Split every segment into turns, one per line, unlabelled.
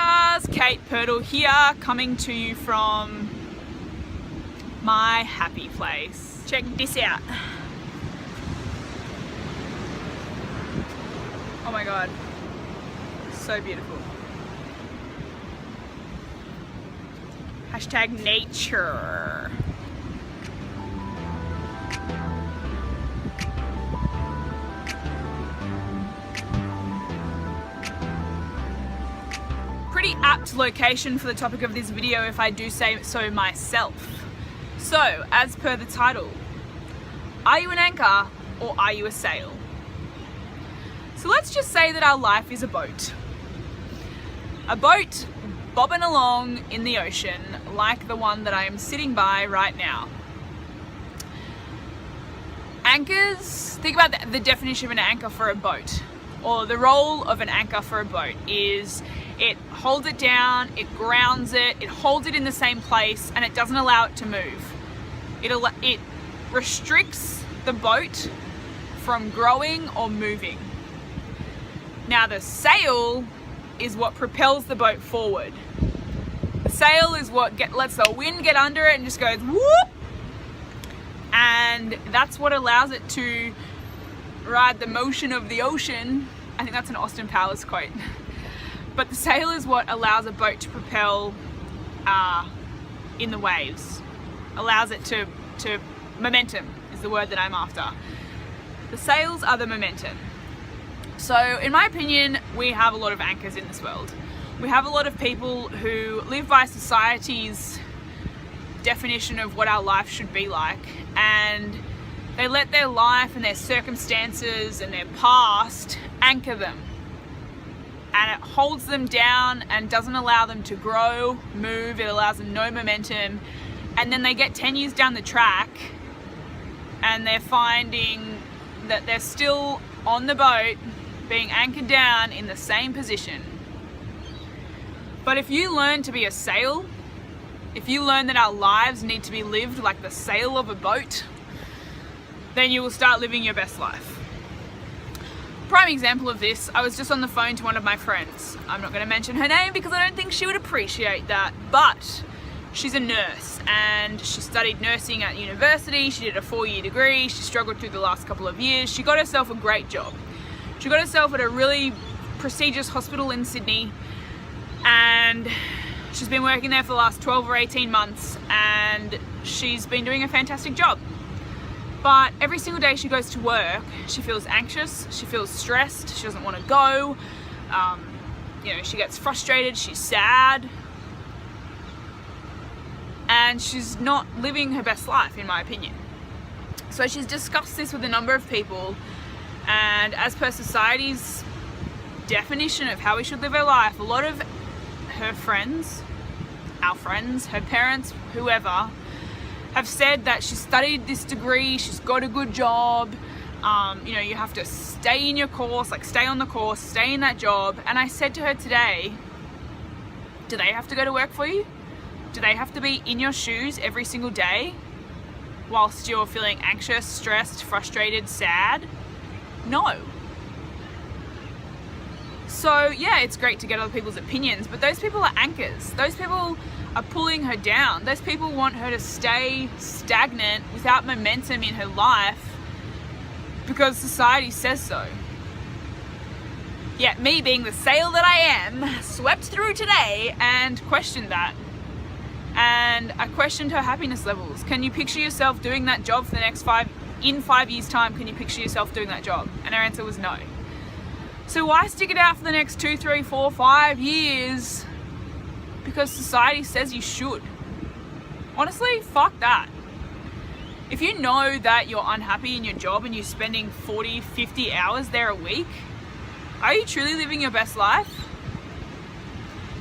stars, Kate Purtle here, coming to you from my happy place. Check this out. Oh my god, so beautiful. Hashtag nature. Pretty apt location for the topic of this video, if I do say so myself. So, as per the title, are you an anchor or are you a sail? So let's just say that our life is a boat. A boat bobbing along in the ocean like the one that I am sitting by right now. Anchors, think about the definition of an anchor for a boat, or the role of an anchor for a boat is it holds it down, it grounds it, it holds it in the same place, and it doesn't allow it to move. It restricts the boat from growing or moving. Now the sail is what propels the boat forward. The sail is what lets the wind get under it and just goes whoop, and that's what allows it to ride the motion of the ocean. I think that's an Austin Powers quote. But the sail is what allows a boat to propel in the waves. Allows it to momentum is the word that I'm after. The sails are the momentum. So in my opinion, we have a lot of anchors in this world. We have a lot of people who live by society's definition of what our life should be like, and they let their life and their circumstances and their past anchor them. And it holds them down and doesn't allow them to grow, move, it allows them no momentum. And then they get 10 years down the track and they're finding that they're still on the boat, being anchored down in the same position. But if you learn to be a sail, if you learn that our lives need to be lived like the sail of a boat, then you will start living your best life. Prime example of this, I was just on the phone to one of my friends. I'm not going to mention her name because I don't think she would appreciate that, but she's a nurse and she studied nursing at university. She did a 4-year degree. She struggled through the last couple of years. She got herself a great job. She got herself at a really prestigious hospital in Sydney, and she's been working there for the last 12 or 18 months, and she's been doing a fantastic job. But every single day she goes to work, she feels anxious, she feels stressed, she doesn't want to go, she gets frustrated, she's sad, and she's not living her best life, in my opinion. So she's discussed this with a number of people, and as per society's definition of how we should live our life, a lot of her friends, our friends, her parents, whoever, have said that she studied this degree, she's got a good job, you have to stay in your course, like stay on the course, stay in that job. And I said to her today, do they have to go to work for you? Do they have to be in your shoes every single day whilst you're feeling anxious, stressed, frustrated, sad? No. So yeah, it's great to get other people's opinions, but those people are anchors. Those people are pulling her down. Those people want her to stay stagnant without momentum in her life because society says so. Yet me, being the sail that I am, swept through today and questioned that. And I questioned her happiness levels. Can you picture yourself doing that job for the next 5 years' time? Can you picture yourself doing that job? And her answer was no. So why stick it out for the next 2, 3, 4, 5 years? Because society says you should. Honestly, fuck that. If you know that you're unhappy in your job and you're spending 40, 50 hours there a week, are you truly living your best life?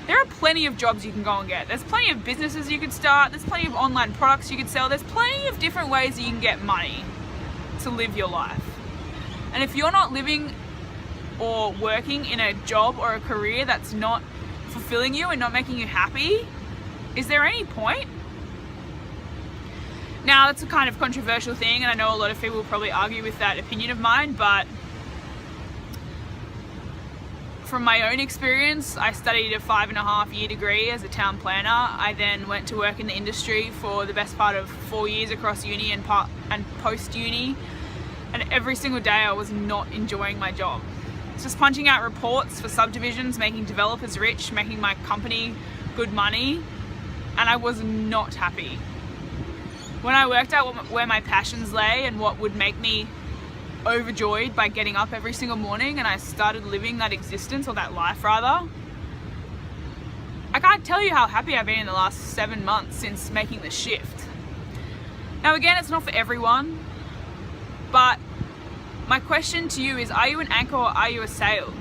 There are plenty of jobs you can go and get. There's plenty of businesses you could start. There's plenty of online products you could sell. There's plenty of different ways that you can get money to live your life. And if you're not living or working in a job or a career that's not fulfilling you and not making you happy, is there any point? Now, that's a kind of controversial thing, and I know a lot of people will probably argue with that opinion of mine, but from my own experience, I studied a 5.5-year degree as a town planner. I then went to work in the industry for the best part of 4 years across uni and post-uni. And every single day I was not enjoying my job. It's just punching out reports for subdivisions, making developers rich, making my company good money, and I was not happy. When I worked out where my passions lay and what would make me overjoyed by getting up every single morning, and I started living that existence, or that life rather, I can't tell you how happy I've been in the last 7 months since making the shift. Now again, it's not for everyone, but my question to you is, are you an anchor or are you a sail?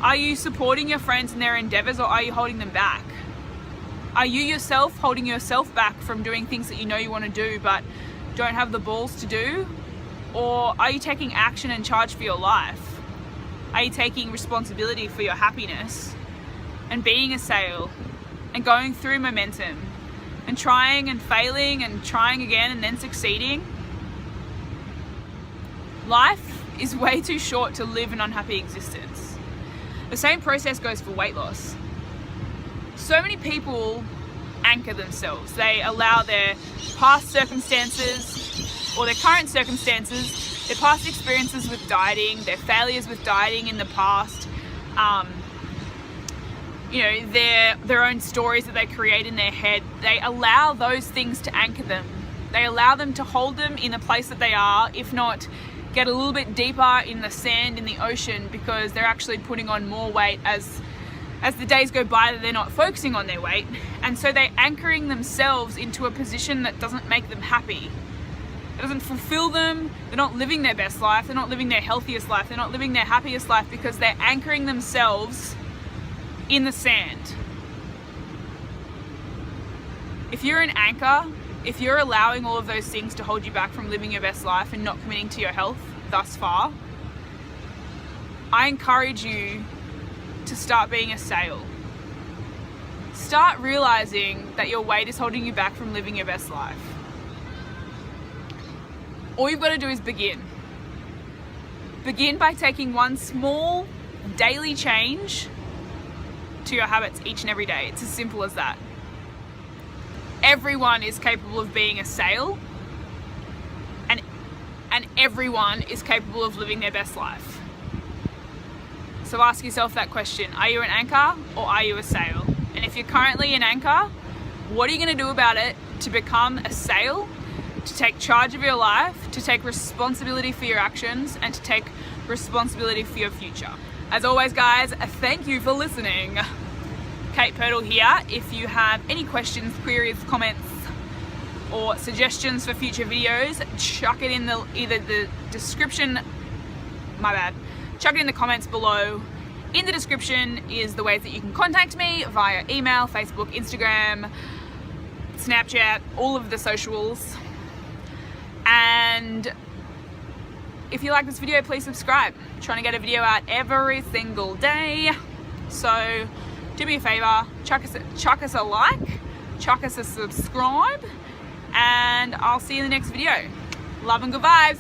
Are you supporting your friends in their endeavors, or are you holding them back? Are you yourself holding yourself back from doing things that you know you want to do but don't have the balls to do? Or are you taking action and charge for your life? Are you taking responsibility for your happiness and being a sail and going through momentum and trying and failing and trying again and then succeeding? Life is way too short to live an unhappy existence. The same process goes for weight loss. So many people anchor themselves. They allow their past circumstances or their current circumstances, their past experiences with dieting, their failures with dieting in the past, their own stories that they create in their head, they allow those things to anchor them. They allow them to hold them in the place that they are, if not get a little bit deeper in the sand, in the ocean, because they're actually putting on more weight as the days go by, that they're not focusing on their weight. And so they're anchoring themselves into a position that doesn't make them happy. It doesn't fulfill them. They're not living their best life. They're not living their healthiest life. They're not living their happiest life because they're anchoring themselves in the sand. If you're an anchor, if you're allowing all of those things to hold you back from living your best life and not committing to your health thus far, I encourage you to start being a sail. Start realizing that your weight is holding you back from living your best life. All you've got to do is begin. Begin by taking one small daily change to your habits each and every day. It's as simple as that. Everyone is capable of being a sail, and everyone is capable of living their best life. So ask yourself that question. Are you an anchor or are you a sail? And if you're currently an anchor, what are you going to do about it to become a sail, to take charge of your life, to take responsibility for your actions, and to take responsibility for your future? As always, guys, thank you for listening. Kate Purtle here. If you have any questions, queries, comments, or suggestions for future videos, chuck it in either the description, chuck it in the comments below. In the description is the ways that you can contact me via email, Facebook, Instagram, Snapchat, all of the socials. And if you like this video, please subscribe. I'm trying to get a video out every single day. So do me a favor, chuck us a like, chuck us a subscribe, and I'll see you in the next video. Love and good vibes.